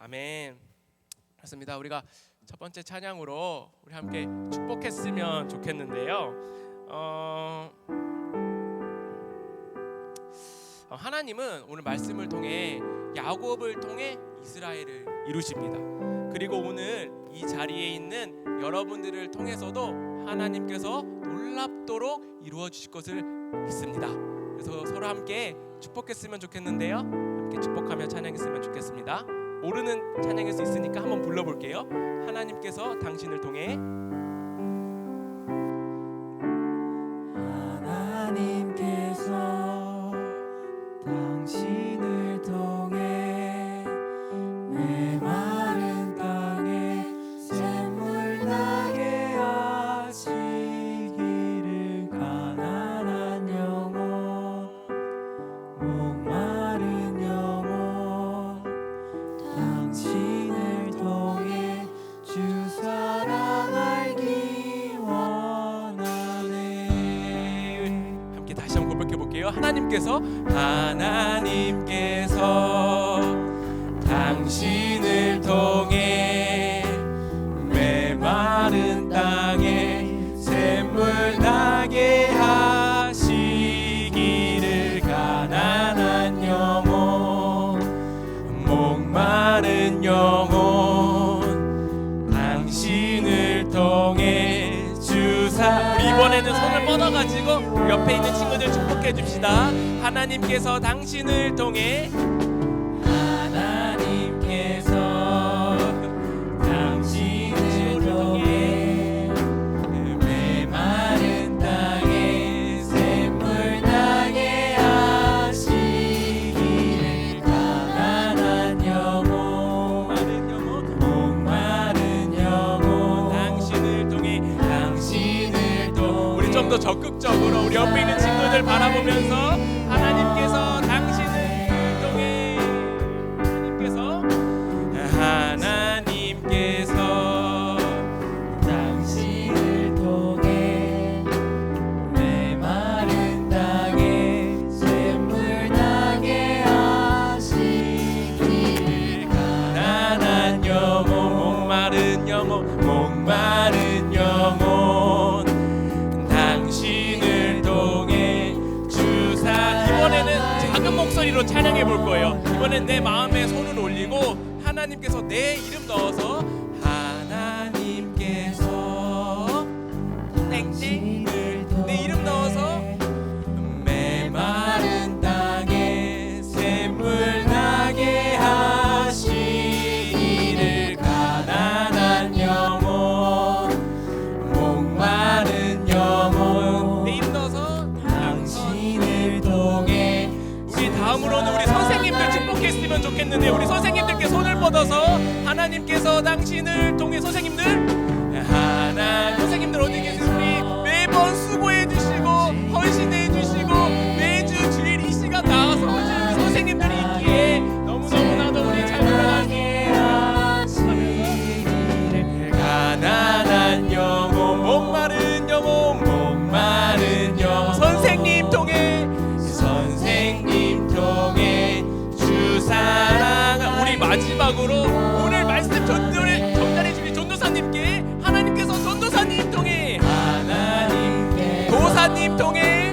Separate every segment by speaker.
Speaker 1: 아멘. 그렇습니다. 우리가 첫 번째 찬양으로 우리 함께 축복했으면 좋겠는데요. 하나님은 오늘 말씀을 통해 야곱을 통해 이스라엘을 이루십니다. 그리고 오늘 이 자리에 있는 여러분들을 통해서도 하나님께서 놀랍도록 이루어 주실 것을 믿습니다. 그래서 서로 함께 축복했으면 좋겠는데요. 함께 축복하며 찬양했으면 좋겠습니다. 모르는 찬양일 수 있으니까 한번 불러볼게요. 하나님께서 당신을 통해
Speaker 2: 하나님께서 당신을 통해 메마른 땅에 샘물 나게 하시기를 가난한 영혼 목마른 영혼 당신을 통해 주 사랑 알기 원하네.
Speaker 1: 함께 다시 한번 고백해볼게요. 하나님께서 당신을 통해 메마른 땅에 샘물 나게 하시기를 가난한 영혼 목마른 영혼 당신을 통해 주사. 이번에는 손을 뻗어가지고 옆에 있는 친구들 축복해 줍시다. 하나님께서 당신을 통해 당신을 통해 메마른 땅에 샘물 나게 하시기를 가난한 영혼 목마른 영혼 당신을 통해 우리 좀 더 적극적으로 우리 옆에 있는 친구들 바라보면서 하나님께서 당신을 통해 당신을 통해 메마른 땅에 샘물 나게 하시기를 가난한 영혼 목마른 영혼 당신을 통해 주사. 이번에는 작은 목소리로 찬양해 볼 거예요. 이번엔 내 마음에 손을 올리고 하나님께서 내 이름 넣어서 하나님께서 내 이름 넣어서 메마른 땅에 샘물 나게 하시기를 가난한 영혼 목마른 영혼 내 이름 넣어서 당신을 통해. 우리 다음으로는 우리 선생님들 축복했으면 좋겠는데 우리 선생님들께 손을 뻗어서 하나님께서 당신을 통해. 선생님들 어디 계세요? 우리 매번 수고해 주시고 헌신해 주시고 매주 주일 이 시간 나와서 우리 선생님들이 있기에 너무나도 우리 잘 돌아가게 하시기를 가난한 영혼 목마른 영혼 선생님 통해 주 사랑. 우리 마지막으로 오늘 말씀 전달해 주신 전도사님께 하나님께서 전도사님 통해 도사님 통해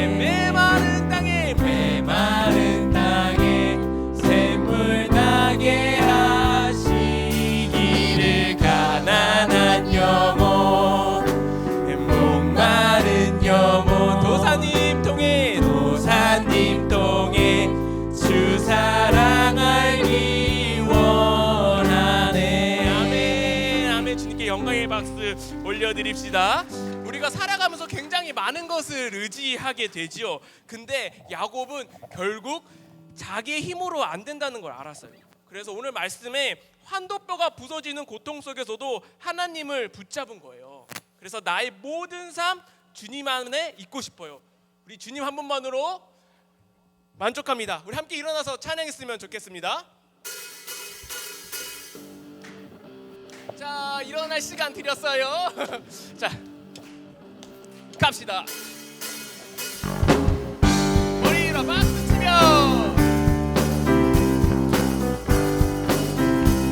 Speaker 1: 메마른 땅에 샘물 나게 하시기를 가난한 영혼 목마른 영혼 도사님 통해 주 사랑 알기 원하네. 아멘. 아멘. 주님께 영광의 박수 올려드립시다. 우리가 살아가면서 굉장히 많은 것을 의지하게 되지요. 근데 야곱은 결국 자기의 힘으로 안 된다는 걸 알았어요. 그래서 오늘 말씀에 환도뼈가 부서지는 고통 속에서도 하나님을 붙잡은 거예요. 그래서 나의 모든 삶 주님 안에 있고 싶어요. 우리 주님 한 분만으로 만족합니다. 우리 함께 일어나서 찬양했으면 좋겠습니다. 자, 일어날 시간 드렸어요. 자, 갑시다. 머리 위로 박수 치며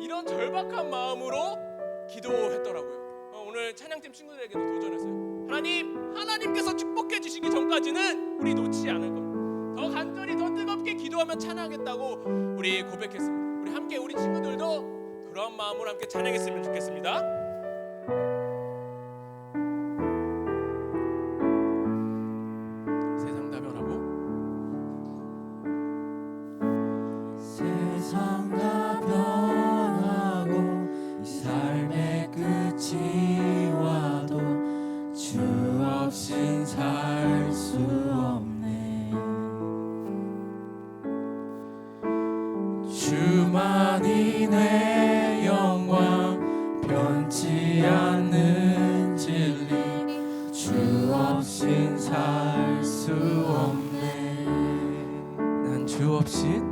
Speaker 1: 이런 절박한 마음으로 기도했더라고요. 오늘 찬양팀 친구들에게도 도전했어요. 하나님께서 축복해 주시기 전까지는 우리 놓지 않을 겁니다. 더 간절히 더 뜨겁게 기도하며 찬양하겠다고 우리 고백했습니다. 우리 함께 우리 친구들도 그런 마음으로 함께 찬양했으면 좋겠습니다. 세상 다 변하고
Speaker 2: 세상 다 변하고 이 삶의 끝이 와도 주 없인 살 수 없네. 주만이 내 영광 변치 않는 진리 주 없인 살 수 없네.
Speaker 3: 난 주 없인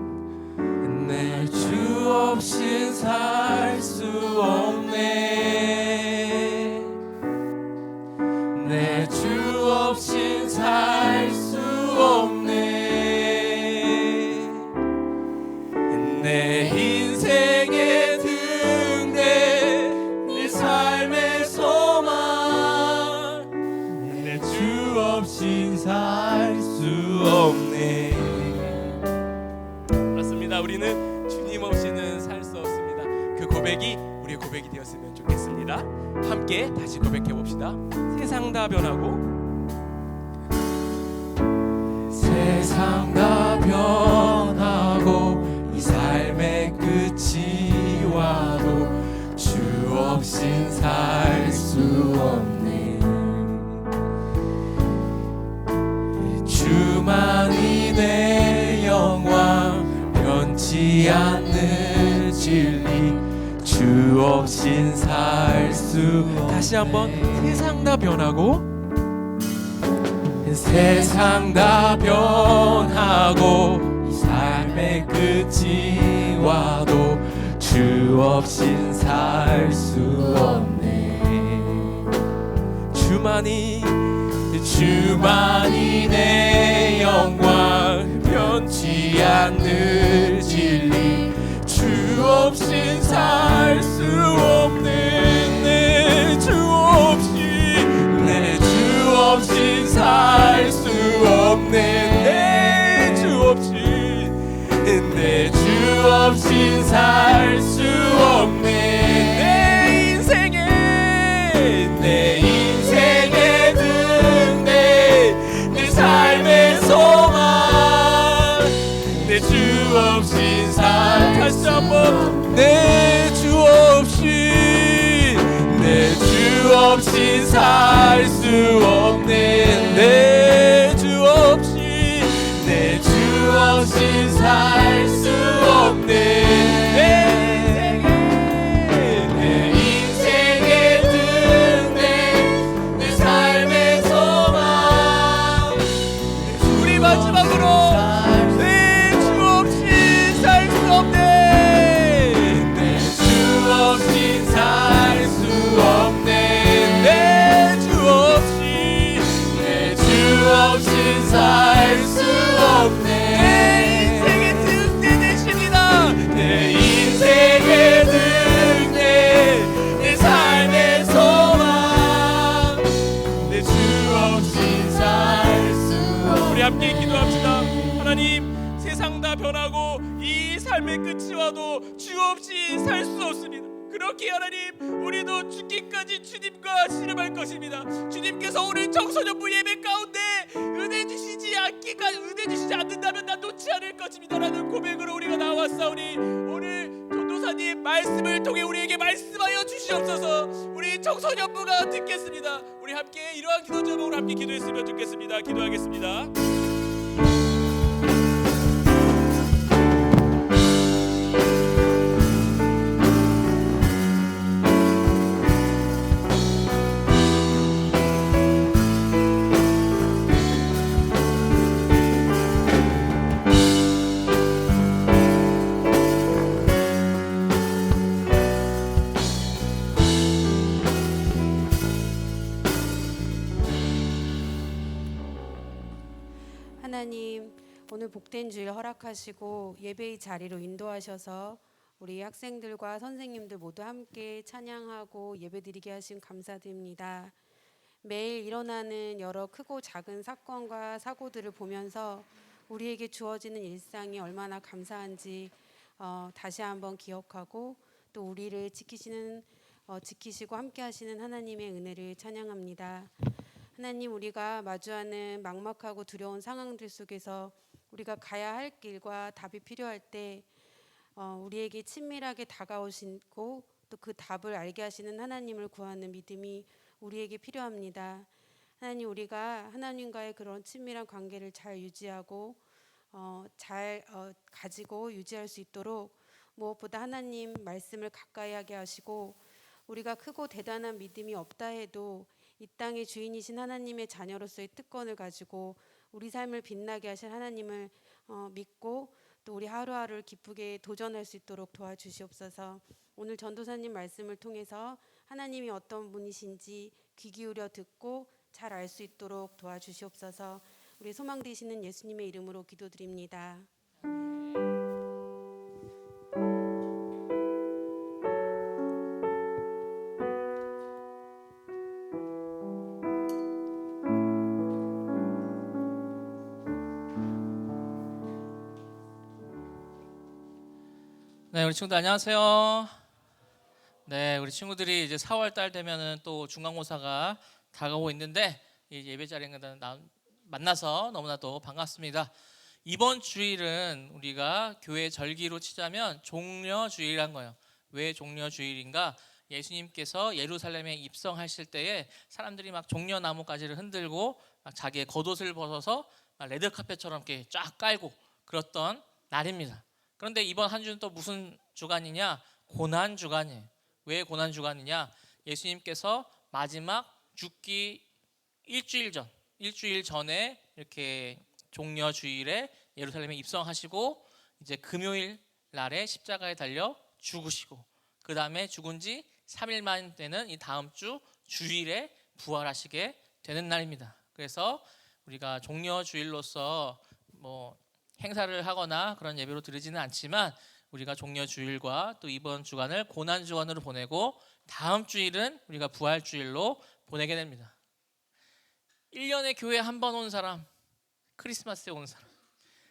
Speaker 2: 내 주 없인 살 수 없네. 내 주 없인 살 수 없네. 내 인생의 등대 내 삶의 소망 내 주 없인 살 수 없네.
Speaker 1: 맞습니다. 우리는 주님 없이는 살 수 없습니다. 그 고백이 우리의 고백이 되었으면 좋겠습니다. 함께 다시 고백해 봅시다. 세상 다 변하고
Speaker 2: 세상 다 변하고 이 삶의 끝이 와도 주 없인 살 수 없네. 주만이 내 영광 변치 않는 진리 주 없인 살 수
Speaker 3: 다시 한번 세상 다 변하고
Speaker 2: 세상 다 변하고 이 삶의 끝이 와도 주 없인 살 수 없네.
Speaker 3: 주만이
Speaker 2: 내 영광 변치 않는 진리 주 없인 살 수 없네. 내 주 없인 살 수 없네. 내 주 없인 살 수 없네. 내 인생의 등대 내 삶의 소망 내 주 없인 살 다시 한번 내 주 없인 살 수 없네. 내 주 없인 살 수 없네. 내 인생의 등대 내 삶의 소망
Speaker 1: 우리 마지막으로 내 주 없이 살 수 없네.
Speaker 2: 내 주 없인 살 수 없네. 내 주 없인 살 수 없네.
Speaker 1: 인생의 등대 되십니다.
Speaker 2: 내 인생의 등대 내 삶의 소망 내 주 없인 살 수 없네.
Speaker 1: 우리 함께 기도합시다. 하나님, 세상 다 변하고 이 삶의 끝이 와도 주 없이 살 수 없습니다. 그렇게 하나님, 우리도 죽기까지 주님과 씨름할 것입니다. 주님께서 오늘 청소년부 예배 가운데 은혜 주시지 않는다면 난 놓지 않을 것입니다 라는 고백으로 우리가 나왔사오니, 오늘 전도사님 말씀을 통해 우리에게 말씀하여 주시옵소서. 우리 청소년부가 듣겠습니다. 우리 함께 이러한 기도 제목으로 함께 기도했으면 좋겠습니다. 기도하겠습니다.
Speaker 4: 하나님, 오늘 복된 주일 허락하시고 예배의 자리로 인도하셔서 우리 학생들과 선생님들 모두 함께 찬양하고 예배드리게 하심 감사드립니다. 매일 일어나는 여러 크고 작은 사건과 사고들을 보면서 우리에게 주어지는 일상이 얼마나 감사한지 다시 한번 기억하고 또 우리를 지키시고 함께 하시는 하나님의 은혜를 찬양합니다. 하나님, 우리가 마주하는 막막하고 두려운 상황들 속에서 우리가 가야 할 길과 답이 필요할 때 우리에게 친밀하게 다가오시고 또 그 답을 알게 하시는 하나님을 구하는 믿음이 우리에게 필요합니다. 하나님, 우리가 하나님과의 그런 친밀한 관계를 잘 유지하고 잘 가지고 유지할 수 있도록 무엇보다 하나님 말씀을 가까이 하게 하시고 우리가 크고 대단한 믿음이 없다 해도 이 땅의 주인이신 하나님의 자녀로서의 특권을 가지고 우리 삶을 빛나게 하실 하나님을 믿고 또 우리 하루하루를 기쁘게 도전할 수 있도록 도와주시옵소서. 오늘 전도사님 말씀을 통해서 하나님이 어떤 분이신지 귀 기울여 듣고 잘 알 수 있도록 도와주시옵소서. 우리 소망 되시는 예수님의 이름으로 기도드립니다.
Speaker 2: 네, 우리 친구들 안녕하세요. 네, 우리 친구들이 이제 4월 달 되면은 또 중간고사가 다가오고 있는데 이 예배 자리에 만나서 너무나도 반갑습니다. 이번 주일은 우리가 교회 절기로 치자면 종려주일이란 거예요. 왜 종려주일인가? 예수님께서 예루살렘에 입성하실 때에 사람들이 막 종려나무가지를 흔들고 막 자기의 겉옷을 벗어서 레드카펫처럼 이렇게 쫙 깔고 그랬던 날입니다. 그런데 이번 한 주는 또 무슨 주간이냐? 고난주간이에요. 왜 고난주간이냐? 예수님께서 마지막 죽기 일주일 전에 이렇게 종려주일에 예루살렘에 입성하시고 이제 금요일 날에 십자가에 달려 죽으시고 그 다음에 죽은 지 3일만 되는 이 다음 주 주일에 부활하시게 되는 날입니다. 그래서 우리가 종려주일로서 뭐 행사를 하거나 그런 예배로 드리지는 않지만 우리가 종려주일과 또 이번 주간을 고난주간으로 보내고 다음 주일은 우리가 부활주일로 보내게 됩니다. 1년에 교회 한 번 온 사람, 크리스마스에 온 사람,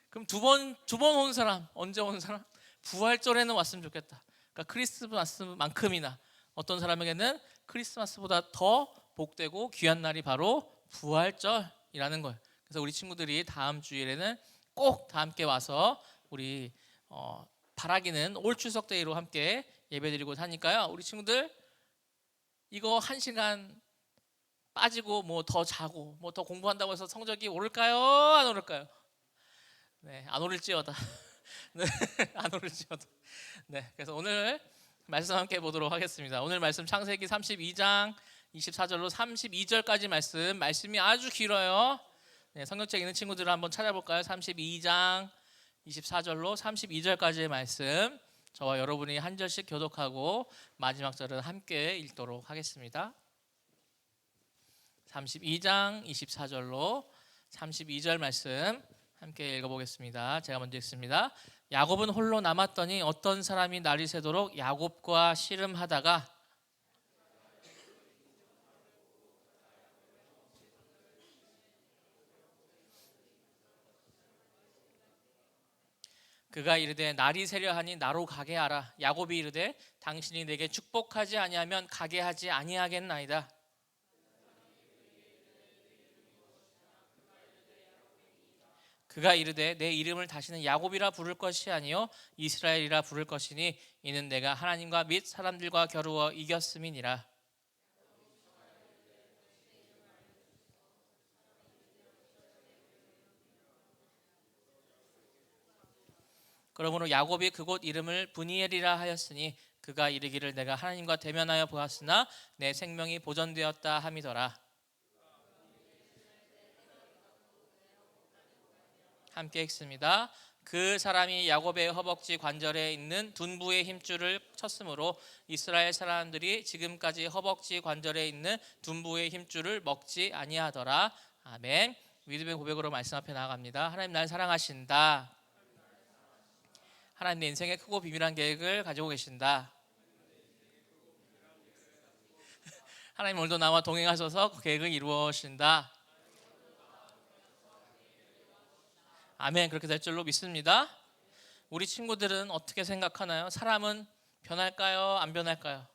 Speaker 2: 그럼 두 번 온 사람, 언제 온 사람? 부활절에는 왔으면 좋겠다. 그러니까 크리스마스만큼이나 어떤 사람에게는 크리스마스보다 더 복되고 귀한 날이 바로 부활절이라는 거예요. 그래서 우리 친구들이 다음 주일에는 꼭 다 함께 와서 우리 바라기는 올 추석 데이로 함께 예배드리고 하니까요. 우리 친구들 이거 1시간 빠지고 뭐 더 자고 뭐 더 공부한다고 해서 성적이 오를까요? 안 오를까요? 네, 안 오를지어다. 네, 안 오를지어다. 네, 그래서 오늘 말씀 함께 보도록 하겠습니다. 오늘 말씀 창세기 32장 24절로 32절까지 말씀이 아주 길어요. 네, 성경책 있는 친구들은 한번 찾아볼까요? 32장 24절로 32절까지의 말씀 저와 여러분이 한 절씩 교독하고 마지막 절은 함께 읽도록 하겠습니다. 32장 24절로 32절 말씀 함께 읽어보겠습니다. 제가 먼저 읽습니다. 야곱은 홀로 남았더니 어떤 사람이 날이 새도록 야곱과 씨름하다가 그가 이르되 날이 새려 하니 나로 가게 하라. 야곱이 이르되 당신이 내게 축복하지 아니하면 가게 하지 아니하겠나이다. 그가 이르되 내 이름을 다시는 야곱이라 부를 것이 아니요 이스라엘이라 부를 것이니 이는 내가 하나님과 및 사람들과 겨루어 이겼음이니라. 그러므로 야곱이 그곳 이름을 브니엘이라 하였으니 그가 이르기를 내가 하나님과 대면하여 보았으나 내 생명이 보존되었다 함이더라. 함께 읽습니다. 그 사람이 야곱의 허벅지 관절에 있는 둔부의 힘줄을 쳤으므로 이스라엘 사람들이 지금까지 허벅지 관절에 있는 둔부의 힘줄을 먹지 아니하더라. 아멘. 믿음의 고백으로 말씀 앞에 나아갑니다. 하나님 날 사랑하신다. 하나님 내 인생에 크고 비밀한 계획을 가지고 계신다. 하나님 오늘도 나와 동행하셔서 그 계획을 이루어신다. 아멘. 그렇게 될 줄로 믿습니다. 우리 친구들은 어떻게 생각하나요? 사람은 변할까요? 안 변할까요?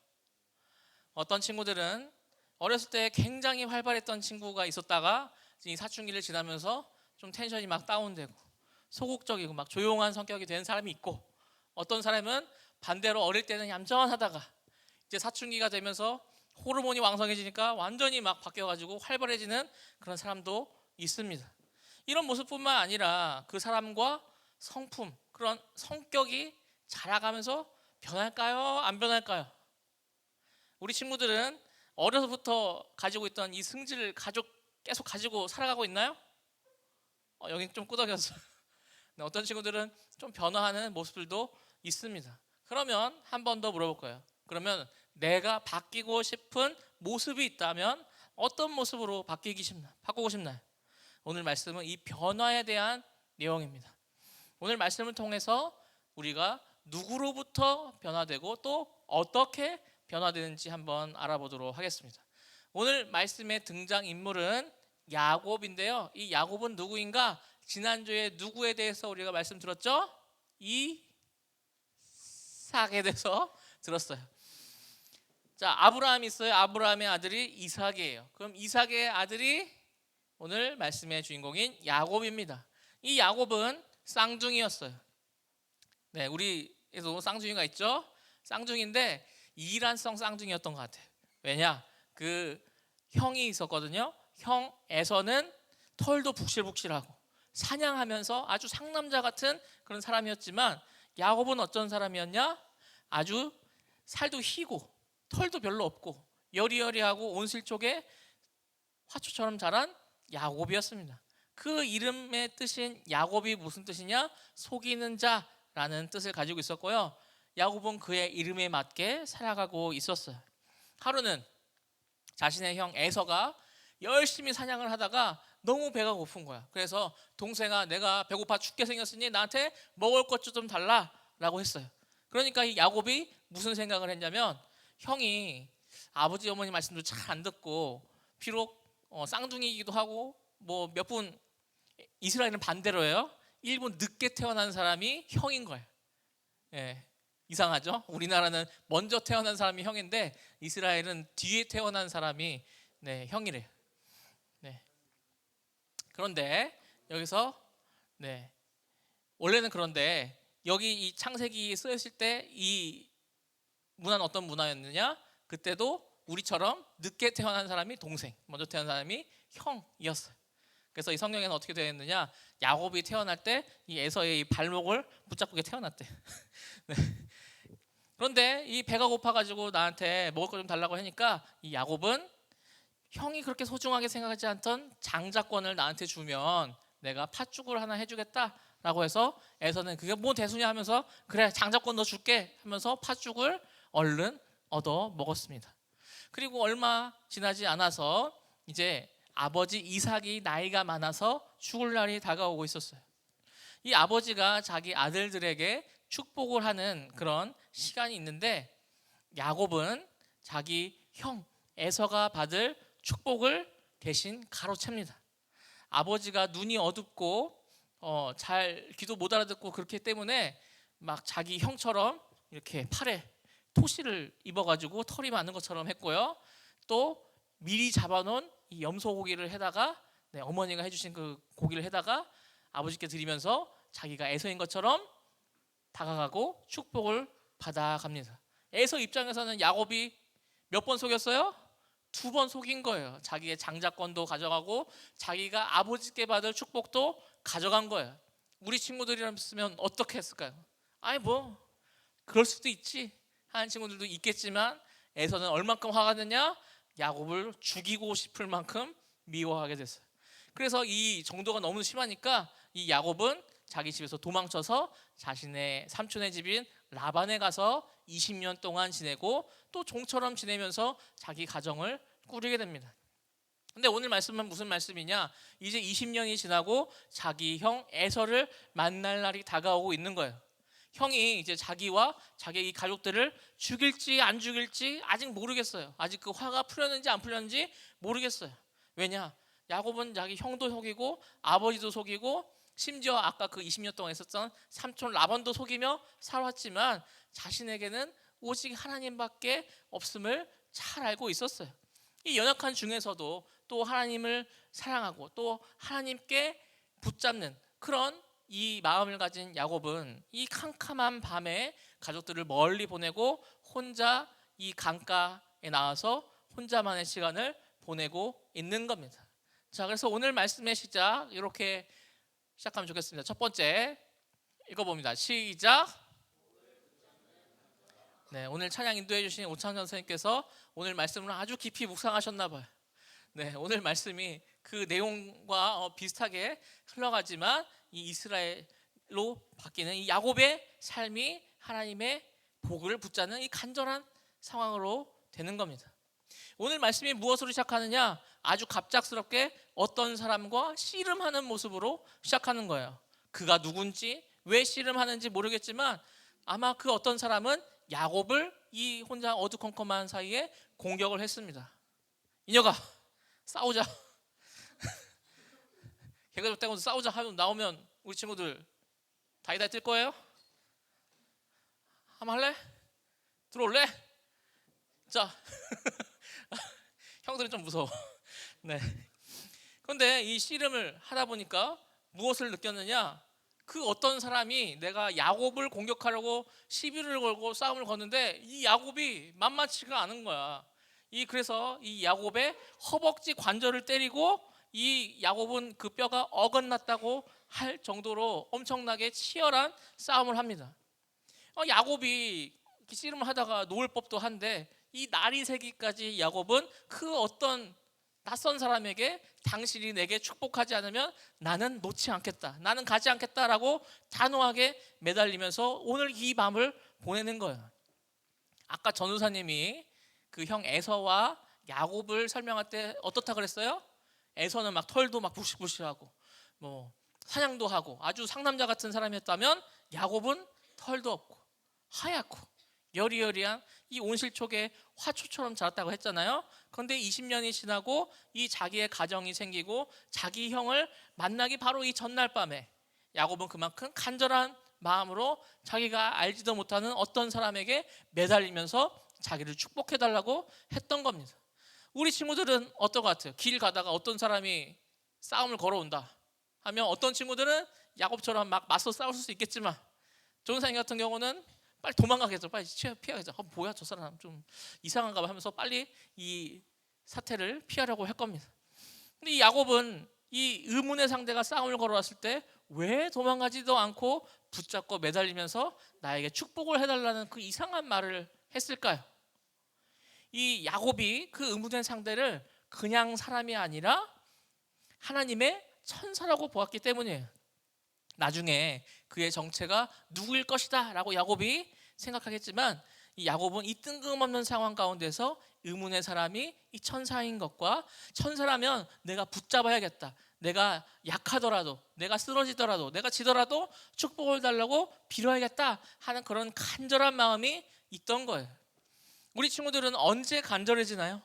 Speaker 2: 어떤 친구들은 어렸을 때 굉장히 활발했던 친구가 있었다가 이 사춘기를 지나면서 좀 텐션이 막 다운되고 소극적이고 막 조용한 성격이 되는 사람이 있고, 어떤 사람은 반대로 어릴 때는 얌전하다가 이제 사춘기가 되면서 호르몬이 왕성해지니까 완전히 막 바뀌어가지고 활발해지는 그런 사람도 있습니다. 이런 모습뿐만 아니라 그 사람과 성품, 그런 성격이 자라가면서 변할까요? 안 변할까요? 우리 친구들은 어려서부터 가지고 있던 이 승질을 계속 가지고 살아가고 있나요? 여긴 좀 꾸덕였어요. 어떤 친구들은 좀 변화하는 모습들도 있습니다. 그러면 한 번 더 물어볼 거예요. 그러면 내가 바뀌고 싶은 모습이 있다면 어떤 모습으로 바꾸고 싶나요? 오늘 말씀은 이 변화에 대한 내용입니다. 오늘 말씀을 통해서 우리가 누구로부터 변화되고 또 어떻게 변화되는지 한번 알아보도록 하겠습니다. 오늘 말씀의 등장인물은 야곱인데요. 이 야곱은 누구인가? 지난주에 누구에 대해서 우리가 말씀 들었죠? 이삭에 대해서 들었어요. 자, 아브라함이 있어요. 아브라함의 아들이 이삭이에요. 그럼 이삭의 아들이 오늘 말씀의 주인공인 야곱입니다. 이 야곱은 쌍둥이였어요. 네, 우리에도 쌍둥이가 있죠. 쌍둥이인데 이란성 쌍둥이였던 것 같아요. 왜냐? 그 형이 있었거든요. 형 에서는 털도 북실북실하고 사냥하면서 아주 상남자 같은 그런 사람이었지만, 야곱은 어떤 사람이었냐? 아주 살도 희고 털도 별로 없고 여리여리하고 온실쪽에 화초처럼 자란 야곱이었습니다. 그 이름의 뜻인 야곱이 무슨 뜻이냐? 속이는 자라는 뜻을 가지고 있었고요. 야곱은 그의 이름에 맞게 살아가고 있었어요. 하루는 자신의 형 에서가 열심히 사냥을 하다가 너무 배가 고픈 거야. 그래서 동생아, 내가 배고파 죽게 생겼으니 나한테 먹을 것 좀 달라라고 했어요. 그러니까 이 야곱이 무슨 생각을 했냐면, 형이 아버지 어머니 말씀도 잘 안 듣고 비록 쌍둥이이기도 하고 뭐 몇 분, 이스라엘은 반대로예요. 1분 늦게 태어난 사람이 형인 거예요. 예, 이상하죠? 우리나라는 먼저 태어난 사람이 형인데 이스라엘은 뒤에 태어난 사람이 형이래요. 네. 그런데 여기서 원래는 그런데 여기 이 창세기 쓰였을 때 이 문화는 어떤 문화였느냐? 그때도 우리처럼 늦게 태어난 사람이 동생, 먼저 태어난 사람이 형이었어요. 그래서 이 성경에는 어떻게 되어 있느냐? 야곱이 태어날 때 이 에서의 이 발목을 붙잡고 태어났대. 네. 그런데 이 배가 고파가지고 나한테 먹을 거 좀 달라고 하니까 이 야곱은 형이 그렇게 소중하게 생각하지 않던 장자권을 나한테 주면 내가 팥죽을 하나 해주겠다라고 해서 에서는 그게 뭐 대수냐 하면서 그래 장자권 너 줄게 하면서 팥죽을 얼른 얻어 먹었습니다. 그리고 얼마 지나지 않아서 이제 아버지 이삭이 나이가 많아서 죽을 날이 다가오고 있었어요. 이 아버지가 자기 아들들에게 축복을 하는 그런 시간이 있는데, 야곱은 자기 형 에서가 받을 축복을 대신 가로챕니다. 아버지가 눈이 어둡고 잘 귀도 못 알아듣고 그렇기 때문에 막 자기 형처럼 이렇게 팔에 토시를 입어가지고 털이 많은 것처럼 했고요. 또 미리 잡아놓은 이 염소 고기를 해다가 어머니가 해주신 그 고기를 해다가 아버지께 드리면서 자기가 에서인 것처럼 다가가고 축복을 받아갑니다. 에서 입장에서는 야곱이 몇 번 속였어요? 2번 속인 거예요. 자기의 장자권도 가져가고 자기가 아버지께 받을 축복도 가져간 거예요. 우리 친구들이라면 어떻게 했을까요? 아니 뭐 그럴 수도 있지 하는 친구들도 있겠지만, 에서는 얼만큼 화가 났냐? 야곱을 죽이고 싶을 만큼 미워하게 됐어요. 그래서 이 정도가 너무 심하니까 이 야곱은 자기 집에서 도망쳐서 자신의 삼촌의 집인 라반에 가서 20년 동안 지내고 또 종처럼 지내면서 자기 가정을 꾸리게 됩니다. 근데 오늘 말씀은 무슨 말씀이냐? 이제 20년이 지나고 자기 형 에서를 만날 날이 다가오고 있는 거예요. 형이 이제 자기와 자기 이 가족들을 죽일지 안 죽일지 아직 모르겠어요. 아직 그 화가 풀렸는지 안 풀렸는지 모르겠어요. 왜냐? 야곱은 자기 형도 속이고 아버지도 속이고 심지어 아까 그 20년 동안 있었던 삼촌 라반도 속이며 살았지만 자신에게는 오직 하나님밖에 없음을 잘 알고 있었어요. 이 연약한 중에서도 또 하나님을 사랑하고 또 하나님께 붙잡는 그런 이 마음을 가진 야곱은 이 캄캄한 밤에 가족들을 멀리 보내고 혼자 이 강가에 나와서 혼자만의 시간을 보내고 있는 겁니다. 자, 그래서 오늘 말씀의 시작 이렇게 시작하면 좋겠습니다. 첫 번째 읽어봅니다. 시작. 네, 오늘 찬양 인도해 주신 오창전 선생님께서 오늘 말씀을 아주 깊이 묵상하셨나 봐요. 네, 오늘 말씀이 그 내용과 비슷하게 흘러가지만 이 이스라엘로 바뀌는 이 야곱의 삶이 하나님의 복을 붙잡는 이 간절한 상황으로 되는 겁니다. 오늘 말씀이 무엇으로 시작하느냐? 아주 갑작스럽게 어떤 사람과 씨름하는 모습으로 시작하는 거예요. 그가 누군지 왜 씨름하는지 모르겠지만 아마 그 어떤 사람은 야곱을 이 혼자 어두컴컴한 사이에 공격을 했습니다. 이녀가 싸우자. 개가 떼고 싸우자 하면 나오면 우리 친구들 다이다이 뜰 거예요? 한번 할래? 들어올래? 자, 형들은 좀 무서워. 네. 그런데 이 씨름을 하다 보니까 무엇을 느꼈느냐? 그 어떤 사람이 내가 야곱을 공격하려고 시비를 걸고 싸움을 거는데 이 야곱이 만만치가 않은 거야. 그래서 이 야곱의 허벅지 관절을 때리고 이 야곱은 그 뼈가 어긋났다고 할 정도로 엄청나게 치열한 싸움을 합니다. 야곱이 씨름을 하다가 놓을 법도 한데 이 날이 새기까지 야곱은 그 어떤 낯선 사람에게 당신이 내게 축복하지 않으면 나는 놓지 않겠다, 나는 가지 않겠다라고 단호하게 매달리면서 오늘 이 밤을 보내는 거예요. 아까 전우사님이 그 형 에서와 야곱을 설명할 때 어떻다 그랬어요? 에서는 막 털도 막 부시부시하고 뭐 사냥도 하고 아주 상남자 같은 사람이었다면 야곱은 털도 없고 하얗고 여리여리한 이 온실촉의 화초처럼 자랐다고 했잖아요. 그런데 20년이 지나고 이 자기의 가정이 생기고 자기 형을 만나기 바로 이 전날 밤에 야곱은 그만큼 간절한 마음으로 자기가 알지도 못하는 어떤 사람에게 매달리면서 자기를 축복해달라고 했던 겁니다. 우리 친구들은 어떨 것 같아요? 길 가다가 어떤 사람이 싸움을 걸어온다 하면 어떤 친구들은 야곱처럼 막 맞서 싸울 수 있겠지만 조은사님 같은 경우는 빨리 도망가겠죠. 빨리 피하겠죠. 뭐야 저 사람 좀 이상한가 봐 하면서 빨리 이 사태를 피하려고 할 겁니다. 근데 이 야곱은 이 의문의 상대가 싸움을 걸어왔을 때 왜 도망가지도 않고 붙잡고 매달리면서 나에게 축복을 해달라는 그 이상한 말을 했을까요? 이 야곱이 그 의문의 상대를 그냥 사람이 아니라 하나님의 천사라고 보았기 때문이에요. 나중에 그의 정체가 누구일 것이다 라고 야곱이 생각하겠지만 이 야곱은 이 뜬금없는 상황 가운데서 의문의 사람이 이 천사인 것과 천사라면 내가 붙잡아야겠다, 내가 약하더라도 내가 쓰러지더라도 내가 지더라도 축복을 달라고 빌어야겠다 하는 그런 간절한 마음이 있던 거예요. 우리 친구들은 언제 간절해지나요?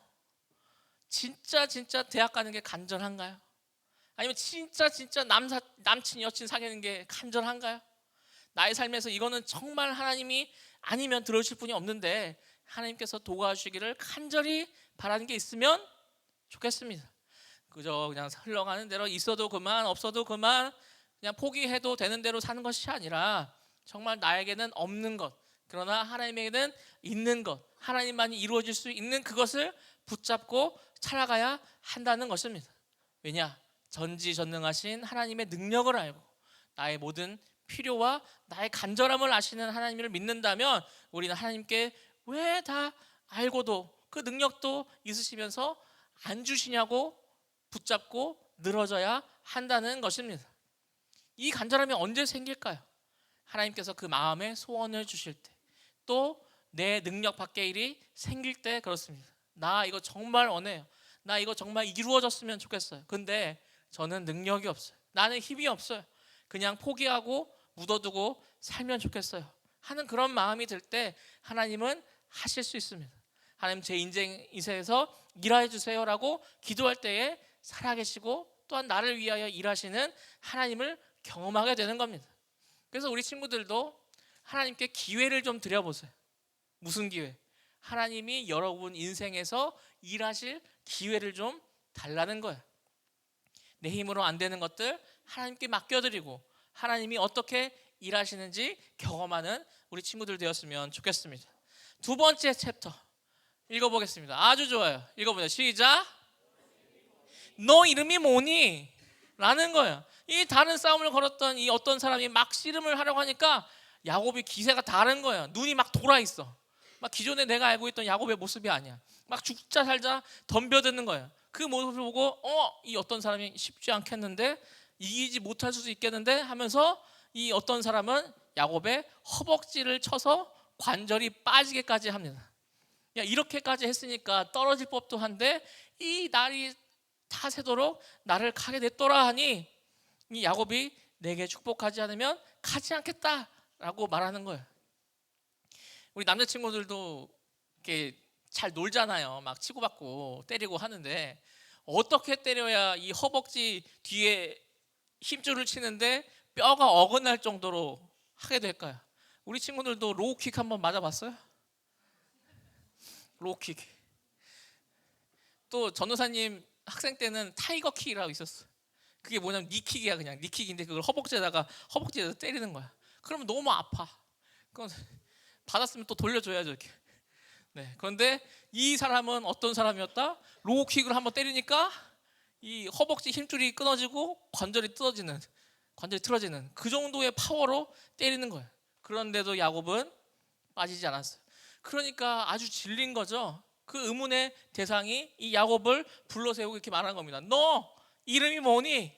Speaker 2: 진짜 대학 가는 게 간절한가요? 아니면 진짜 남친 여친 사귀는 게 간절한가요? 나의 삶에서 이거는 정말 하나님이 아니면 들어주실 분이 없는데 하나님께서 도와주시기를 간절히 바라는 게 있으면 좋겠습니다. 그저 그냥 흘러가는 대로 있어도 그만 없어도 그만 그냥 포기해도 되는 대로 사는 것이 아니라 정말 나에게는 없는 것 그러나 하나님에게는 있는 것, 하나님만이 이루어질 수 있는 그것을 붙잡고 살아가야 한다는 것입니다. 왜냐? 전지전능하신 하나님의 능력을 알고 나의 모든 필요와 나의 간절함을 아시는 하나님을 믿는다면 우리는 하나님께 왜 다 알고도 그 능력도 있으시면서 안 주시냐고 붙잡고 늘어져야 한다는 것입니다. 이 간절함이 언제 생길까요? 하나님께서 그 마음에 소원을 주실 때, 또 내 능력 밖의 일이 생길 때 그렇습니다. 나 이거 정말 원해요. 나 이거 정말 이루어졌으면 좋겠어요. 근데 저는 능력이 없어요. 나는 힘이 없어요. 그냥 포기하고 묻어두고 살면 좋겠어요. 하는 그런 마음이 들 때 하나님은 하실 수 있습니다. 하나님 제 인생에서 일하여 주세요라고 기도할 때에 살아계시고 또한 나를 위하여 일하시는 하나님을 경험하게 되는 겁니다. 그래서 우리 친구들도 하나님께 기회를 좀 드려보세요. 무슨 기회? 하나님이 여러분 인생에서 일하실 기회를 좀 달라는 거예요. 내 힘으로 안 되는 것들 하나님께 맡겨드리고 하나님이 어떻게 일하시는지 경험하는 우리 친구들 되었으면 좋겠습니다. 두 번째 챕터 읽어보겠습니다. 아주 좋아요. 읽어보자. 시작. 너 이름이 뭐니? 라는 거예요. 이 다른 싸움을 걸었던 이 어떤 사람이 막 씨름을 하려고 하니까 야곱이 기세가 다른 거예요. 눈이 막 돌아 있어. 막 기존에 내가 알고 있던 야곱의 모습이 아니야. 막 죽자 살자 덤벼드는 거예요. 그 모습을 보고 이 어떤 사람이 쉽지 않겠는데, 이기지 못할 수도 있겠는데 하면서 이 어떤 사람은 야곱의 허벅지를 쳐서 관절이 빠지게까지 합니다. 야, 이렇게까지 했으니까 떨어질 법도 한데 이 날이 다 새도록 나를 가게 냈더라 하니 이 야곱이 내게 축복하지 않으면 가지 않겠다라고 말하는 거예요. 우리 남자친구들도 이렇게 잘 놀잖아요. 막 치고받고 때리고 하는데 어떻게 때려야 이 허벅지 뒤에 힘줄을 치는데 뼈가 어긋날 정도로 하게 될까요? 우리 친구들도 로우킥 한번 맞아봤어요? 로우킥. 또 전도사님 학생 때는 타이거킥이라고 있었어. 그게 뭐냐면 니킥이야. 그냥 니킥인데 그걸 허벅지에서 때리는 거야. 그러면 너무 아파. 그건 받았으면 또 돌려줘야죠 이렇게. 네. 그런데 이 사람은 어떤 사람이었다? 로우킥을 한번 때리니까 이 허벅지 힘줄이 끊어지고 관절이 틀어지는 그 정도의 파워로 때리는 거예요. 그런데도 야곱은 빠지지 않았어요. 그러니까 아주 질린 거죠. 그 의문의 대상이 이 야곱을 불러세우고 이렇게 말하는 겁니다. 너 이름이 뭐니?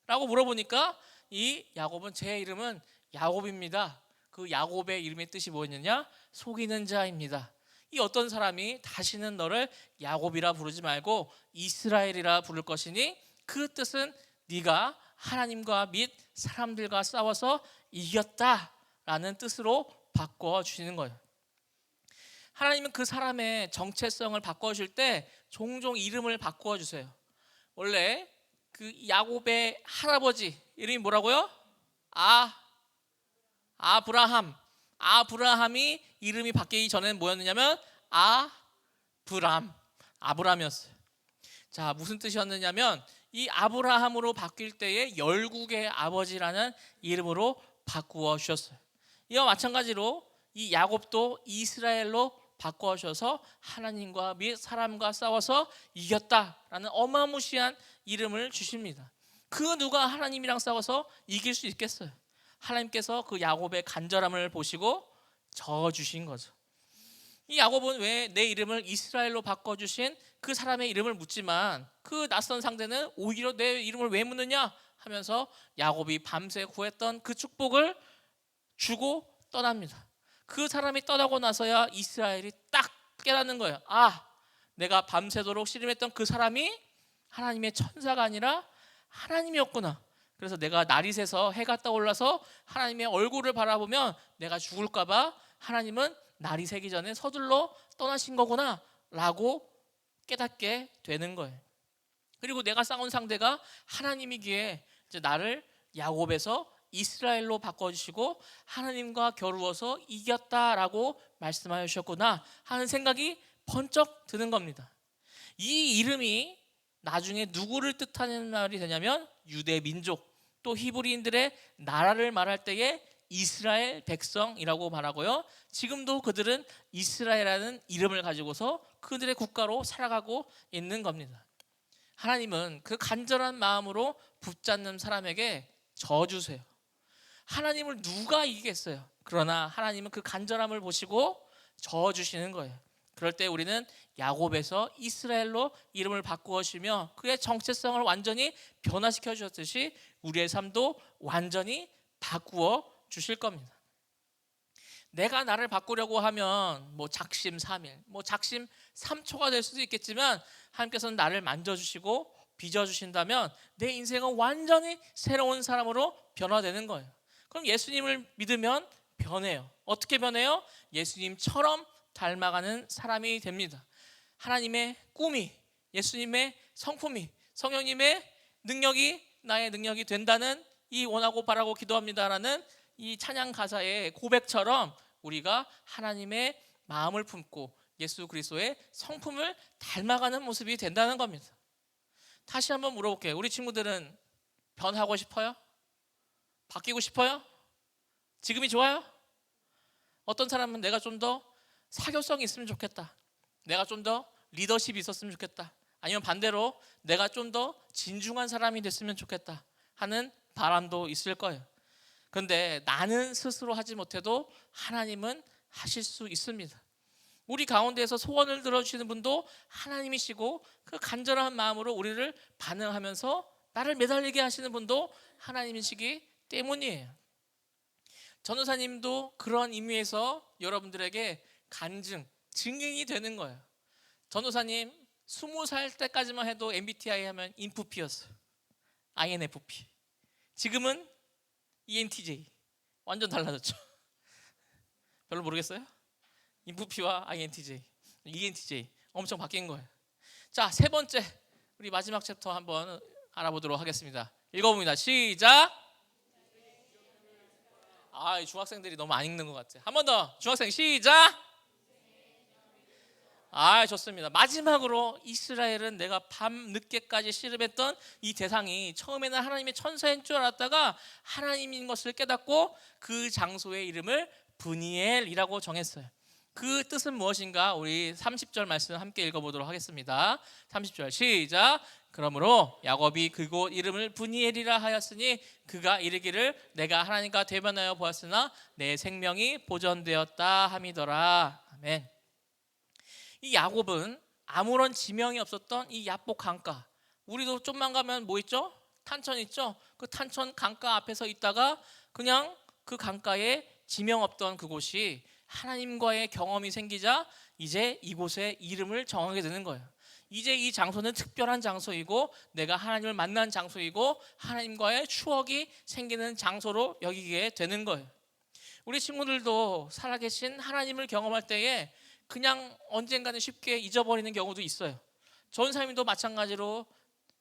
Speaker 2: 라고 물어보니까 이 야곱은 제 이름은 야곱입니다. 그 야곱의 이름의 뜻이 뭐였느냐? 속이는 자입니다. 이 어떤 사람이 다시는 너를 야곱이라 부르지 말고 이스라엘이라 부를 것이니 그 뜻은 네가 하나님과 및 사람들과 싸워서 이겼다라는 뜻으로 바꿔주시는 거예요. 하나님은 그 사람의 정체성을 바꿔주실 때 종종 이름을 바꿔주세요. 원래 그 야곱의 할아버지 이름이 뭐라고요? 아브라함이 이름이 바뀌기 전에는 뭐였느냐면 아브람이었어요. 자, 무슨 뜻이었느냐면 이 아브라함으로 바뀔 때에 열국의 아버지라는 이름으로 바꾸어 주셨어요. 이와 마찬가지로 이 야곱도 이스라엘로 바꾸어 주셔서 하나님과 및 사람과 싸워서 이겼다라는 어마무시한 이름을 주십니다. 그 누가 하나님이랑 싸워서 이길 수 있겠어요? 하나님께서 그 야곱의 간절함을 보시고 저어주신 거죠. 이 야곱은 왜 내 이름을 이스라엘로 바꿔주신 그 사람의 이름을 묻지만 그 낯선 상대는 오히려 내 이름을 왜 묻느냐 하면서 야곱이 밤새 구했던 그 축복을 주고 떠납니다. 그 사람이 떠나고 나서야 이스라엘이 딱 깨닫는 거예요. 내가 밤새도록 씨름했던 그 사람이 하나님의 천사가 아니라 하나님이었구나. 그래서 내가 날이 새서 해가 떠올라서 하나님의 얼굴을 바라보면 내가 죽을까 봐 하나님은 날이 새기 전에 서둘러 떠나신 거구나 라고 깨닫게 되는 거예요. 그리고 내가 싸운 상대가 하나님이기에 이제 나를 야곱에서 이스라엘로 바꿔주시고 하나님과 겨루어서 이겼다라고 말씀하여 주셨구나 하는 생각이 번쩍 드는 겁니다. 이 이름이 나중에 누구를 뜻하는 말이 되냐면 유대 민족 또 히브리인들의 나라를 말할 때에 이스라엘 백성이라고 말하고요. 지금도 그들은 이스라엘이라는 이름을 가지고서 그들의 국가로 살아가고 있는 겁니다. 하나님은 그 간절한 마음으로 붙잡는 사람에게 저주세요. 하나님을 누가 이기겠어요? 그러나 하나님은 그 간절함을 보시고 저주시는 거예요. 그럴 때 우리는 야곱에서 이스라엘로 이름을 바꾸어 주시며 그의 정체성을 완전히 변화시켜 주셨듯이 우리의 삶도 완전히 바꾸어 주실 겁니다. 내가 나를 바꾸려고 하면 작심 3일, 작심 3초가 될 수도 있겠지만 하나님께서는 나를 만져주시고 빚어주신다면 내 인생은 완전히 새로운 사람으로 변화되는 거예요. 그럼 예수님을 믿으면 변해요. 어떻게 변해요? 예수님처럼 닮아가는 사람이 됩니다. 하나님의 꿈이, 예수님의 성품이, 성령님의 능력이 나의 능력이 된다는 이 원하고 바라고 기도합니다라는 이 찬양 가사의 고백처럼 우리가 하나님의 마음을 품고 예수 그리스도의 성품을 닮아가는 모습이 된다는 겁니다. 다시 한번 물어볼게요. 우리 친구들은 변하고 싶어요? 바뀌고 싶어요? 지금이 좋아요? 어떤 사람은 내가 좀 더 사교성이 있으면 좋겠다. 내가 좀 더 리더십이 있었으면 좋겠다. 아니면 반대로 내가 좀 더 진중한 사람이 됐으면 좋겠다 하는 바람도 있을 거예요. 그런데 나는 스스로 하지 못해도 하나님은 하실 수 있습니다. 우리 가운데에서 소원을 들어주시는 분도 하나님이시고 그 간절한 마음으로 우리를 반응하면서 나를 매달리게 하시는 분도 하나님이시기 때문이에요. 전도사님도 그런 의미에서 여러분들에게 간증, 증인이 되는 거예요. 전도사님 20살 때까지만 해도 MBTI 하면 INFP였어요. INFP. 지금은 ENTJ. 완전 달라졌죠. 별로 모르겠어요? INFP와 INTJ, ENTJ 엄청 바뀐 거예요. 자, 세 번째 우리 마지막 챕터 한번 알아보도록 하겠습니다. 읽어봅니다. 시작. 아, 중학생들이 너무 안 읽는 것 같아요. 한 번 더. 중학생 시작. 아, 좋습니다. 마지막으로 이스라엘은 내가 밤 늦게까지 씨름했던 이 대상이 처음에는 하나님의 천사인 줄 알았다가 하나님인 것을 깨닫고 그 장소의 이름을 브니엘이라고 정했어요. 그 뜻은 무엇인가? 우리 30절 말씀 함께 읽어보도록 하겠습니다. 30절 시작. 그러므로 야곱이 그곳 이름을 브니엘이라 하였으니 그가 이르기를 내가 하나님과 대변하여 보았으나 내 생명이 보존되었다 함이더라. 아멘. 이 야곱은 아무런 지명이 없었던 이 야복 강가, 우리도 좀만 가면 뭐 있죠? 탄천 있죠? 그 탄천 강가 앞에서 있다가 그냥 그 강가에 지명 없던 그곳이 하나님과의 경험이 생기자 이제 이곳에 이름을 정하게 되는 거예요. 이제 이 장소는 특별한 장소이고 내가 하나님을 만난 장소이고 하나님과의 추억이 생기는 장소로 여기게 되는 거예요. 우리 친구들도 살아계신 하나님을 경험할 때에 그냥 언젠가는 쉽게 잊어버리는 경우도 있어요. 전사님도 마찬가지로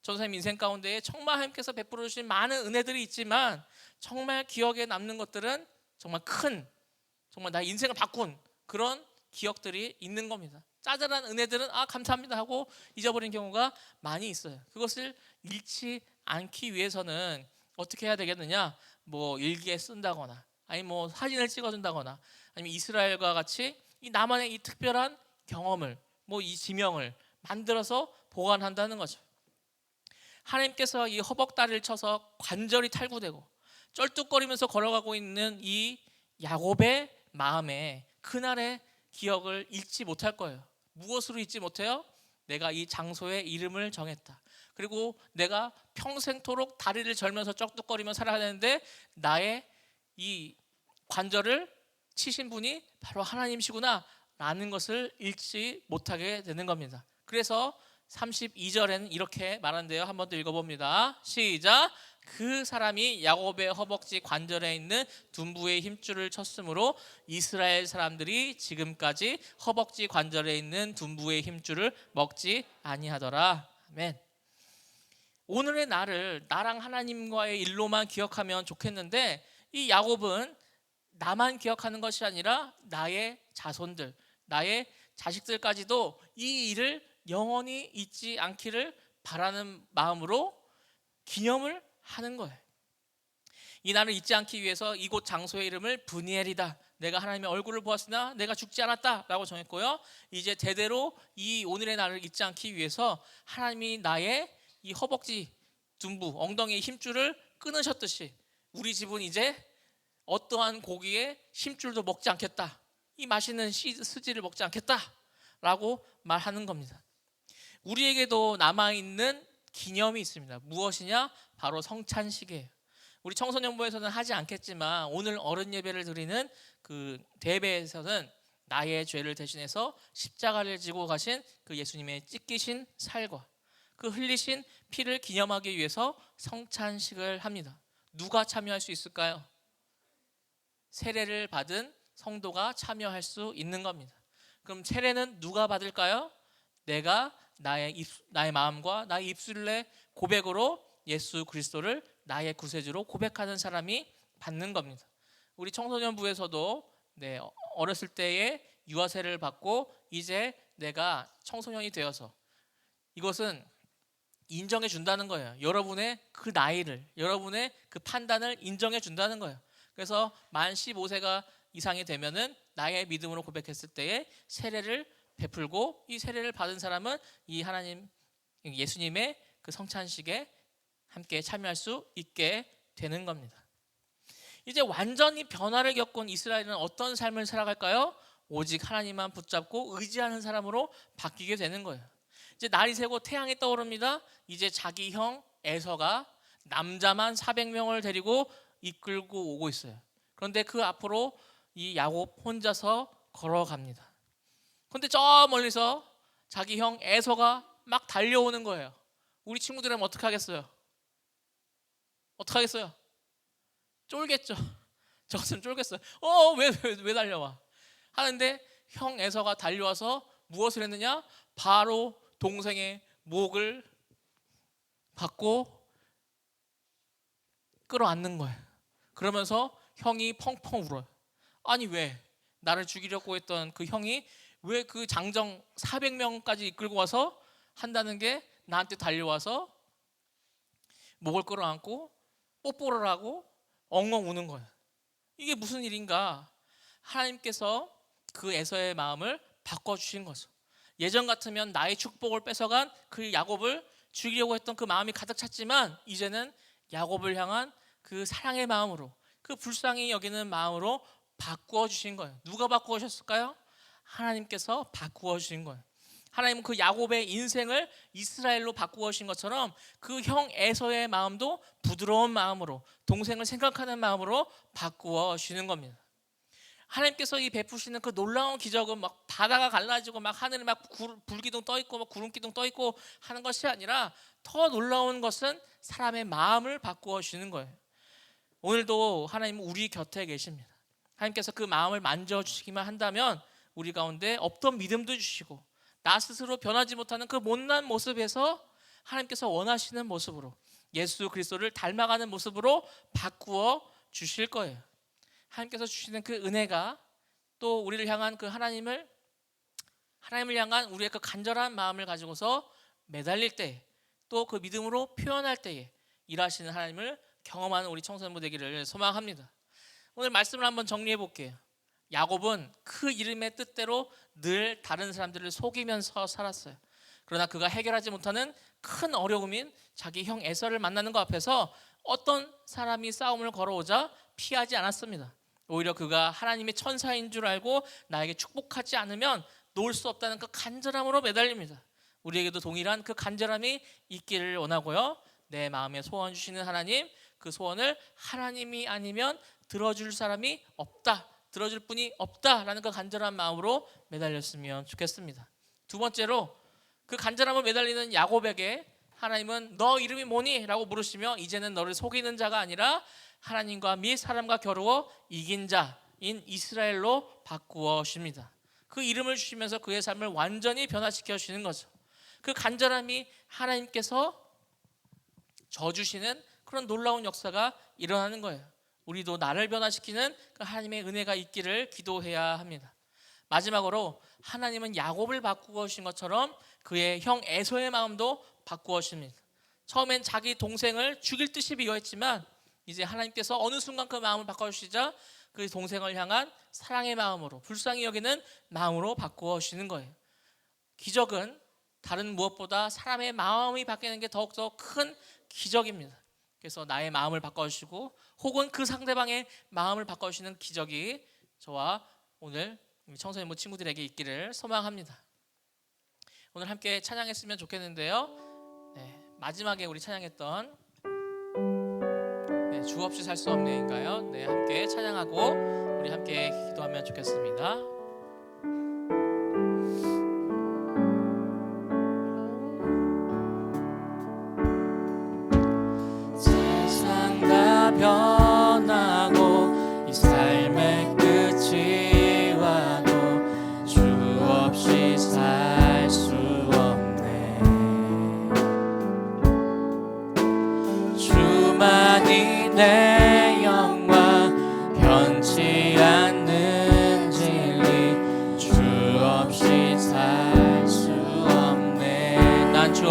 Speaker 2: 전사님 인생 가운데 정말 하나님께서 베풀어 주신 많은 은혜들이 있지만 정말 기억에 남는 것들은 정말 큰, 정말 나의 인생을 바꾼 그런 기억들이 있는 겁니다. 짜잘한 은혜들은 감사합니다 하고 잊어버리는 경우가 많이 있어요. 그것을 잃지 않기 위해서는 어떻게 해야 되겠느냐? 뭐 일기에 쓴다거나 아니 뭐 사진을 찍어준다거나 아니면 이스라엘과 같이 이 나만의 이 특별한 경험을 뭐 이 지명을 만들어서 보관한다는 거죠. 하나님께서 이 허벅다리를 쳐서 관절이 탈구되고 쩔뚝거리면서 걸어가고 있는 이 야곱의 마음에 그날의 기억을 잊지 못할 거예요. 무엇으로 잊지 못해요? 내가 이 장소의 이름을 정했다. 그리고 내가 평생토록 다리를 절면서 쩔뚝거리며 살아야 되는데 나의 이 관절을 치신 분이 바로 하나님이시구나 라는 것을 잊지 못하게 되는 겁니다. 그래서 32절에는 이렇게 말한대요. 한 번 더 읽어봅니다. 시작. 그 사람이 야곱의 허벅지 관절에 있는 둔부의 힘줄을 쳤으므로 이스라엘 사람들이 지금까지 허벅지 관절에 있는 둔부의 힘줄을 먹지 아니하더라. 아멘. 오늘의 나를 나랑 하나님과의 일로만 기억하면 좋겠는데 이 야곱은 나만 기억하는 것이 아니라 나의 자손들, 나의 자식들까지도 이 일을 영원히 잊지 않기를 바라는 마음으로 기념을 하는 거예요. 이 날을 잊지 않기 위해서 이곳 장소의 이름을 브니엘이다. 내가 하나님의 얼굴을 보았으나 내가 죽지 않았다 라고 정했고요. 이제 대대로 이 오늘의 날을 잊지 않기 위해서 하나님이 나의 이 허벅지, 둔부, 엉덩이의 힘줄을 끊으셨듯이 우리 집은 이제 어떠한 고기에 힘줄도 먹지 않겠다. 이 맛있는 스지를 먹지 않겠다 라고 말하는 겁니다. 우리에게도 남아있는 기념이 있습니다. 무엇이냐? 바로 성찬식이에요. 우리 청소년부에서는 하지 않겠지만 오늘 어른 예배를 드리는 그 대배에서는 나의 죄를 대신해서 십자가를 지고 가신 그 예수님의 찢기신 살과 그 흘리신 피를 기념하기 위해서 성찬식을 합니다. 누가 참여할 수 있을까요? 세례를 받은 성도가 참여할 수 있는 겁니다. 그럼 세례는 누가 받을까요? 내가 나의 마음과 나의 입술의 고백으로 예수 그리스도를 나의 구세주로 고백하는 사람이 받는 겁니다. 우리 청소년부에서도 어렸을 때에 유아세례를 받고 이제 내가 청소년이 되어서 이것은 인정해 준다는 거예요. 여러분의 그 나이를, 여러분의 그 판단을 인정해 준다는 거예요. 그래서 만 15세가 이상이 되면은 나의 믿음으로 고백했을 때에 세례를 베풀고, 이 세례를 받은 사람은 이 하나님 예수님의 그 성찬식에 함께 참여할 수 있게 되는 겁니다. 이제 완전히 변화를 겪은 이스라엘은 어떤 삶을 살아갈까요? 오직 하나님만 붙잡고 의지하는 사람으로 바뀌게 되는 거예요. 이제 날이 새고 태양이 떠오릅니다. 이제 자기 형 에서가 남자만 400명을 데리고 이끌고 오고 있어요. 그런데 그 앞으로 이 야곱 혼자서 걸어갑니다. 그런데 저 멀리서 자기 형 에서가 막 달려오는 거예요. 우리 친구들은 어떻게 하겠어요? 어떻게 하겠어요? 쫄겠죠. 저 같으면 쫄겠어요. 왜 달려와? 하는데 형 에서가 달려와서 무엇을 했느냐? 바로 동생의 목을 받고 끌어안는 거예요. 그러면서 형이 펑펑 울어요. 아니 왜? 나를 죽이려고 했던 그 형이 왜 그 장정 400명까지 이끌고 와서 한다는 게 나한테 달려와서 목을 끌어안고 뽀뽀를 하고 엉엉 우는 거예요. 이게 무슨 일인가? 하나님께서 그 에서의 마음을 바꿔주신 거죠. 예전 같으면 나의 축복을 뺏어간 그 야곱을 죽이려고 했던 그 마음이 가득 찼지만 이제는 야곱을 향한 그 사랑의 마음으로, 그 불쌍히 여기는 마음으로 바꾸어 주신 거예요. 누가 바꾸어 주셨을까요? 하나님께서 바꾸어 주신 거예요. 하나님은 그 야곱의 인생을 이스라엘로 바꾸어 주신 것처럼 그 형 에서의 마음도 부드러운 마음으로, 동생을 생각하는 마음으로 바꾸어 주시는 겁니다. 하나님께서 이 베푸시는 그 놀라운 기적은 막 바다가 갈라지고 막 하늘에 막 불기둥 떠 있고 막 구름기둥 떠 있고 하는 것이 아니라 더 놀라운 것은 사람의 마음을 바꾸어 주시는 거예요. 오늘도 하나님은 우리 곁에 계십니다. 하나님께서 그 마음을 만져주시기만 한다면 우리 가운데 없던 믿음도 주시고, 나 스스로 변하지 못하는 그 못난 모습에서 하나님께서 원하시는 모습으로, 예수 그리스도를 닮아가는 모습으로 바꾸어 주실 거예요. 하나님께서 주시는 그 은혜가 또 우리를 향한 그 하나님을 향한 우리의 그 간절한 마음을 가지고서 매달릴 때, 또 그 믿음으로 표현할 때에 일하시는 하나님을 경험하는 우리 청소년부 되기를 소망합니다. 오늘 말씀을 한번 정리해 볼게요. 야곱은 그 이름의 뜻대로 늘 다른 사람들을 속이면서 살았어요. 그러나 그가 해결하지 못하는 큰 어려움인 자기 형 에서를 만나는 것 앞에서 어떤 사람이 싸움을 걸어오자 피하지 않았습니다. 오히려 그가 하나님의 천사인 줄 알고 나에게 축복하지 않으면 놓을 수 없다는 그 간절함으로 매달립니다. 우리에게도 동일한 그 간절함이 있기를 원하고요. 내 마음에 소원 주시는 하나님, 그 소원을 하나님이 아니면 들어줄 사람이 없다, 들어줄 분이 없다라는 그 간절한 마음으로 매달렸으면 좋겠습니다. 두 번째로 그 간절함을 매달리는 야곱에게 하나님은 너 이름이 뭐니? 라고 물으시며 이제는 너를 속이는 자가 아니라 하나님과 및 사람과 겨루어 이긴 자인 이스라엘로 바꾸어 주십니다. 그 이름을 주시면서 그의 삶을 완전히 변화시켜 주시는 거죠. 그 간절함이 하나님께서 져주시는 그런 놀라운 역사가 일어나는 거예요. 우리도 나를 변화시키는 그 하나님의 은혜가 있기를 기도해야 합니다. 마지막으로 하나님은 야곱을 바꾸어 주신 것처럼 그의 형 에서의 마음도 바꾸어 주십니다. 처음엔 자기 동생을 죽일 듯이 비교했지만 이제 하나님께서 어느 순간 그 마음을 바꿔주시자 그 동생을 향한 사랑의 마음으로, 불쌍히 여기는 마음으로 바꾸어 주시는 거예요. 기적은 다른 무엇보다 사람의 마음이 바뀌는 게 더욱더 큰 기적입니다. 그래서 나의 마음을 바꿔주시고 혹은 그 상대방의 마음을 바꿔주시는 기적이 저와 오늘 청소년부 친구들에게 있기를 소망합니다. 오늘 함께 찬양했으면 좋겠는데요. 마지막에 우리 찬양했던 주 없이 살 수 없네인가요? 함께 찬양하고 우리 함께 기도하면 좋겠습니다. 세상 다 변하고 이 삶의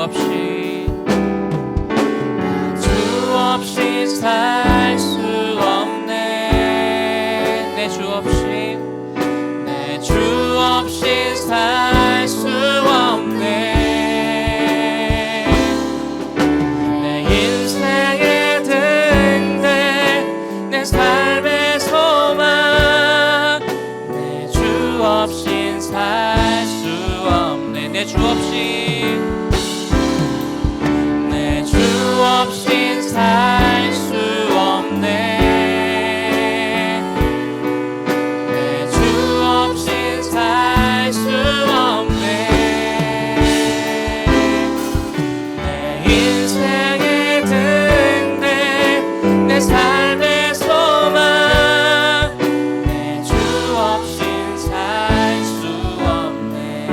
Speaker 2: 없이 주 없이 살 수 없네. 내 주 없이 내 주 없이 살 수 없네. 내 인생의 등대 내 삶의 소망 내 주 없인 살 수 없네. 내 주 없이 내 주 없인 살 수 없네. 내 주 없인 살 수 없네. 내 인생의 등대 내 삶의 소망 내 주 없인 살 수 없네.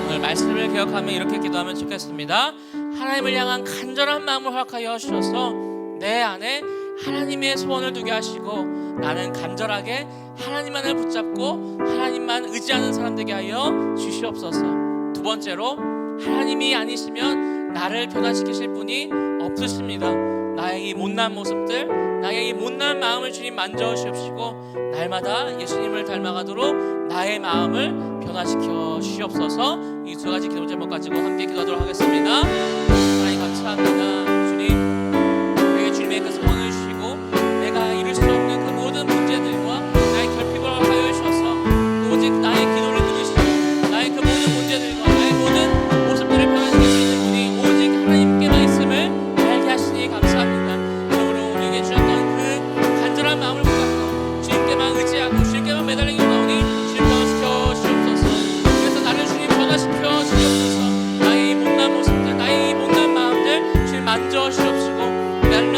Speaker 2: 오늘 말씀을 기억하며 이렇게 기도하면 좋겠습니다. 하나님을 향한 간절한 마음을 허락하여 주셔서 내 안에 하나님의 소원을 두게 하시고 나는 간절하게 하나님만을 붙잡고 하나님만 의지하는 사람 되게 하여 주시옵소서. 두 번째로 하나님이 아니시면 나를 변화시키실 분이 없으십니다. 나의 이 못난 모습들 나의 이 못난 마음을 주님 만져주시옵시고 날마다 예수님을 닮아가도록 나의 마음을 변화시켜 주시옵소서. 이 두 가지 기도 제목 가지고 함께 기도하도록 하겠습니다. 하나님 감사합니다. 주님 내게 주님의 그 소원을 주시고 내가 이룰 수 없는 그 모든 문제들과 나의 결핍을 하여 주셔서 오직 나의 기도를 들으시고 나의 그 모든 문제들과 나의 모든 모습들을 변화시킬 수 있는 분이 오직 하나님께만 있음을 알게 하시니 감사합니다. 그러므로 우리에게 주셨던 그 간절한 마음을 붙잡고 주님께만 의지하고 주님께만 매달리는 가오니 주님 변화시켜 주옵소서. 그래서 나를 주님 변화시켜 주옵소서. 나의 이 못난 모습들 나의 이 못난 마음들 주님 만져 주옵시고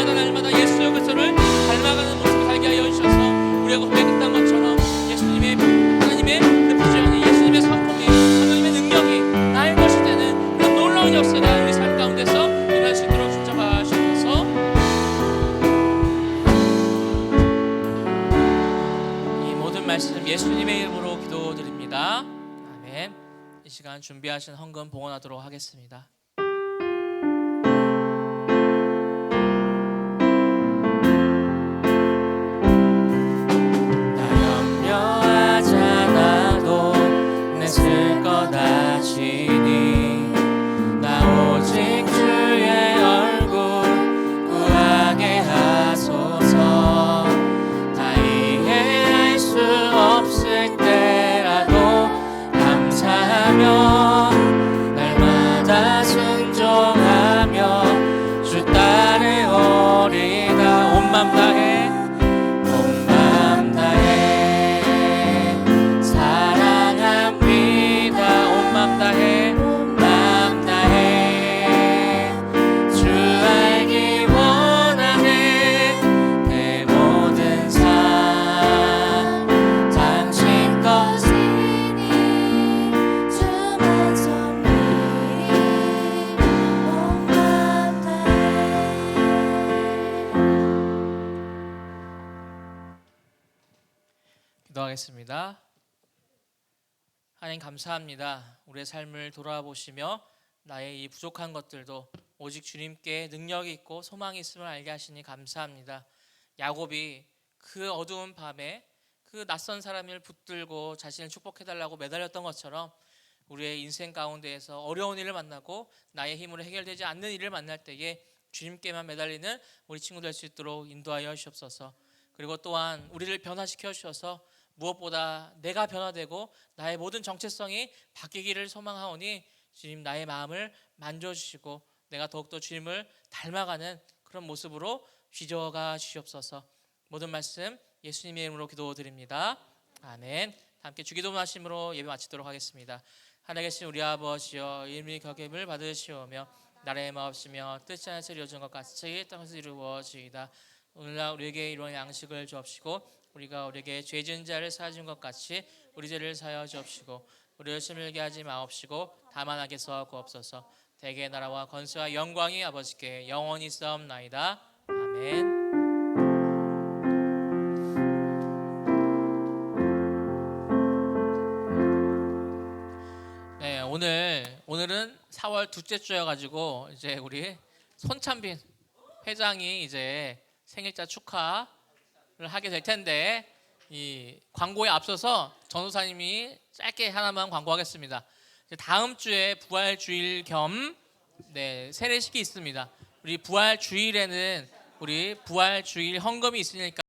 Speaker 2: 날마다 예수의 그리스도를 닮아가는 모습을 살게 하여 주셔서 우리가 고백했던 것처럼 예수님의 하나님의 그 비전이 예수님의 성품이 하나님의 능력이 나의 것이 되는 그런 놀라운 역사가 우리 삶 가운데서 일어날 수 있도록 붙잡아 주셔서 이 모든 말씀 예수님의 이름으로 기도드립니다. 아멘. 이 시간 준비하신 헌금 봉헌하도록 하겠습니다. 쓸 거다 지니 나 오직 주의 얼굴 구하게 하소서. 다 이해할 수 없을 때라도 감사하며 날마다 순종하며 주 따르오리다. 온 맘 다해 기도하겠습니다. 하나님 감사합니다. 우리의 삶을 돌아보시며 나의 이 부족한 것들도 오직 주님께 능력이 있고 소망이 있음을 알게 하시니 감사합니다. 야곱이 그 어두운 밤에 그 낯선 사람을 붙들고 자신을 축복해달라고 매달렸던 것처럼 우리의 인생 가운데에서 어려운 일을 만나고 나의 힘으로 해결되지 않는 일을 만날 때에 주님께만 매달리는 우리 친구 될 수 있도록 인도하여 주옵소서. 그리고 또한 우리를 변화시켜 주셔서 무엇보다 내가 변화되고 나의 모든 정체성이 바뀌기를 소망하오니 주님 나의 마음을 만져주시고 내가 더욱더 주님을 닮아가는 그런 모습으로 휘저어가 주시옵소서. 모든 말씀 예수님의 이름으로 기도드립니다. 아멘. 함께 주기도문 하심으로 예배 마치도록 하겠습니다. 하늘에 계신 우리 아버지여 이름이 격임을 받으시오며 나라의 마옵시며 뜻이 하늘에서 이루어진 것 같이 땅에서 이루어지이다. 오늘날 우리에게 이런 양식을 주옵시고 우리가 우리에게 죄 지은 자를 사하신 것 같이 우리 죄를 사하여 주옵시고 우리를 힘들게 하지 마옵시고 다만 악에서 구옵소서. 대개 나라와 권세와 영광이 아버지께 영원히 있사옵나이다. 아멘. 오늘은 4월 둘째 주여가지고 이제 우리 손찬빈 회장이 이제 생일자 축하를 하게 될 텐데 이 광고에 앞서서 전도사님이 짧게 하나만 광고하겠습니다. 이제 다음 주에 부활 주일 겸 세례식이 있습니다. 우리 부활 주일에는 우리 부활 주일 헌금이 있으니까